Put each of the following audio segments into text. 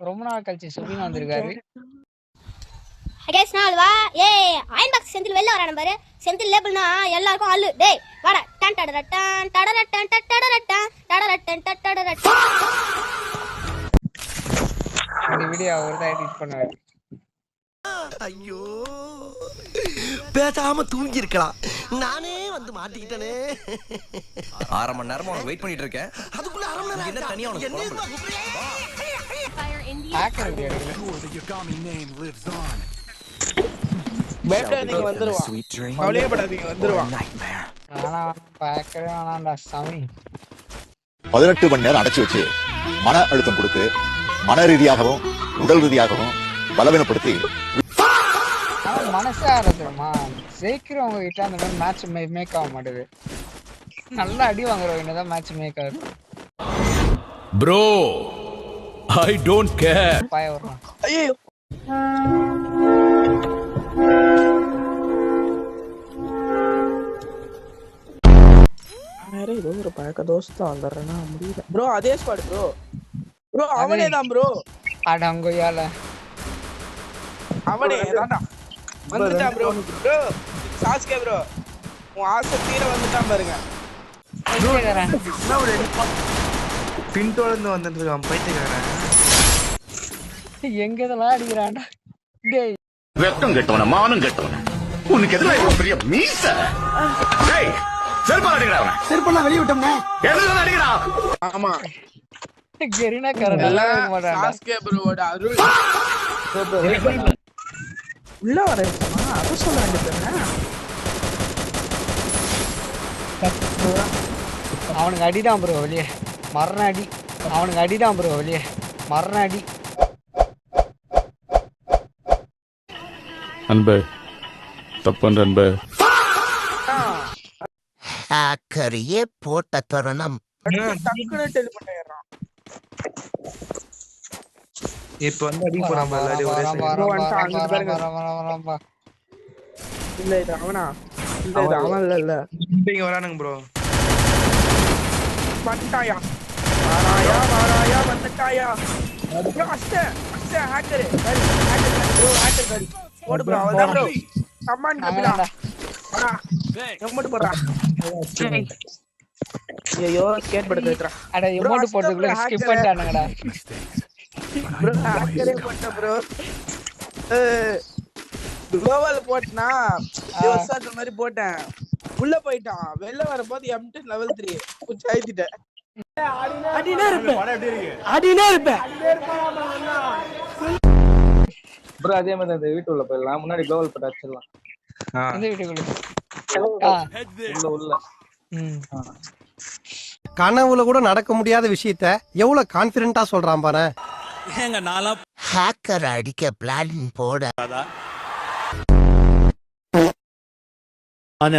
ரொம்ப நாள் கழிச்சு சுபின் வந்திருக்காரு. அகேஷ் நாள் வா. ஏய் அயன் பாக்ஸ் செந்தில் வெளில வரானே பாரு. செந்தில் லேபிள்னா எல்லாருக்கும் அல்லு. டேய் வாடா. டன் டடரட்டன் டடரட்டன் டடரட்டன் டடரட்டன் டடரட்டன். இந்த வீடியோ அவர் தான் எடிட் பண்ணுவாரு. ஐயோ பேசாம தூங்கி இருக்கலாம், நானே வந்து மாட்டிக்கிட்டனே. 1/2 மணி நேரமா உனக்கு வெயிட் பண்ணிட்டு இருக்கேன். அதுக்குள்ள 1/2 மணி நேரம் என்ன தனியா உனக்கு ஹேக்கர் வீடியோ எடுக்கல. பயப்படாதீங்க, வந்துருவான். கவலையப்படாதீங்க, வந்துருவான். ஆனா ஹேக்கரே வேணாம்டா சாமி. 18 மணி நேரம் அடைச்சு வச்சு மன அழுத்தம் கொடுத்து மன ரீதியாகவும் உடல் ரீதியாகவும் பலவீனப்படுத்தி மனசே ஆரம்பிச்சிருமா. ஜெயிக்கிறவங்க கிட்ட அந்த மாதிரி மேட்ச் மேக் ஆக மாட்டேது. நல்லா அடி வாங்குறவங்க தான் மேட்ச் மேக் ஆகுது. Bro I don't care. பாய வர்றான். ஐயோ வேற ஏதோ ஒரு பழக்க தோஸ்தா வந்துடுறேன்னா முடியல ப்ரோ. அதே ஸ்குவாட் ப்ரோ. ப்ரோ அவனே தான் ப்ரோ. அடங்கோயால அவனே தான்டா வந்துட்டான் ப்ரோ. ப்ரோ சாஸ்கே ப்ரோ, உன் ஆசை தீர வந்துட்டான் பாருங்க. பின்தொடர்ந்து வந்துட்டு இருக்கான் பைத்தியக்காரன். எங்க இதெல்லாம் அடிக்கிறான்டா. டேய் வெக்கம் கெட்டவன மானம் கெட்டவன உனக்கு எதிராக இவ்வளவு பெரிய மீச. டேய் செருப்பால அடிக்கிறான். செருப்பெல்லாம் வெளிய விட்டோம்னா எதுல அடிக்கிறான்? ஆமா கெரினா கரண்ட் நல்லா இருக்க மாட்டான்டா. சாஸ்கே ப்ரோவோட அருள். உள்ள வர அத சொல்ல வேண்டியது. அவனுக்கு அடிதான் ப்ரோ வெளியே மரண அடி. அவனுக்கு அடிதான் ப்ரோ வெளியே மரண அடி. அன்பு தப்பன்ற அன்பு. ஹேக்கரையே போட்ட தருணம். டக்குனு டெலிபோர்ட் ஆயிடுறான். இப்ப வந்து அடி போடாம எல்லாரும் ஒரே side. இல்ல இது அவனா? இல்ல இது அவன் இல்ல. இங்க வரானுங்க ப்ரோ. வந்துட்டாயா வாராயா வாராயா வந்துட்டாயா ப்ரோ. அஸ்டே ஹேக்கர் ப்ரோ. ஹேக்கர் கடி போடு ப்ரோ. அவதான் ப்ரோ. கமாண்ட் கபிலா வாடா. எமோட் போடுறா. ஐயோ ஸ்கேட் போட்டு வைக்கறா. அட எமோட் போடுறதுக்குள்ள ஸ்கிப் பண்ணிட்டானுங்கடா. ப்ரோ ஹேக்கரே போட்ட ப்ரோ. குளோபல் போட்னா யோசாத மாதிரி போட்டேன். உள்ள போய்ட்டான். வெளில வரும்போது M10 லெவல் 3 புடிச்சு ஐத்திட்டேன். அடினே இருப்பேன் ப்ரோ. அதே மாதிரி அந்த வீட்டுக்குள்ள போயிடலாம். முன்னாடி குளோபல் போட்டு அடிச்சிடலாம். இந்த வீட்டுக்குள்ள உள்ள கனவுல கூட நடக்க முடியாத விஷயத்த எவ்வளவு கான்பிடென்ட்டா சொல்றான் பாரு. ஏங்க நாளா ஹேக்கர் அடிக்க பிளான் போட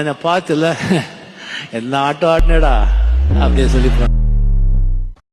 என்ன பார்த்துல என்ன ஆட்டம் ஆடினடா அப்படியே சொல்லி